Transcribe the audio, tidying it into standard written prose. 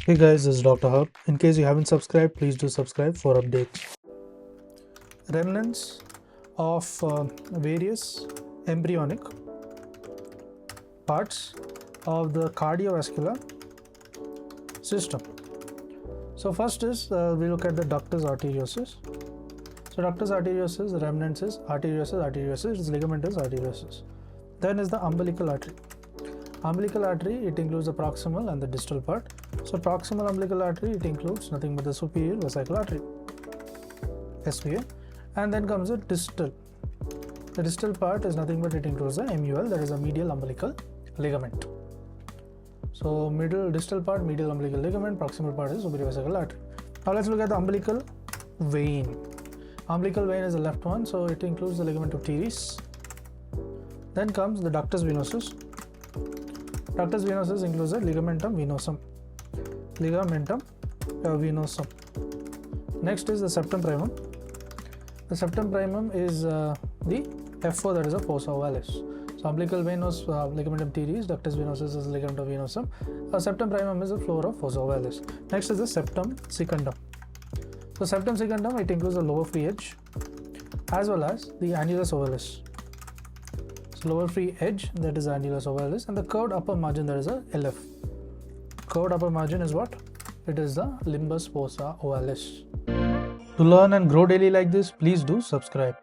Hey guys, this is Dr. Hub. In case you haven't subscribed, please do subscribe for updates. Remnants of various embryonic parts of the cardiovascular system. So first is we look at the ductus arteriosus. So ductus arteriosus, remnants is arteriosus, its ligament is arteriosus. Then is the umbilical artery. Umbilical artery, it includes the proximal and the distal part. So proximal umbilical artery, it includes nothing but the superior vesical artery, SVA, and then comes the distal. The distal part is nothing but it includes the MUL, that is a medial umbilical ligament. So distal part, medial umbilical ligament, proximal part is superior vesical artery. Now let's look at the umbilical vein. Umbilical vein is the left one, so it includes the ligament of teres. Then comes the ductus venosus. Ductus venosus includes the ligamentum venosum. Next is the septum primum. The septum primum is the FO, that is a fossa ovalis. So umbilical vein is ligamentum teres, ductus venosus is ligamentum venosum. Septum primum is the floor of fossa ovalis. Next is the septum secundum. So septum secundum, it includes the lower free edge as well as the annulus ovalis. So lower free edge, that is annulus ovalis, and the curved upper margin, that is a LF. Curved upper margin is what? It is the limbus fossa ovalis. To learn and grow daily like this, please do subscribe.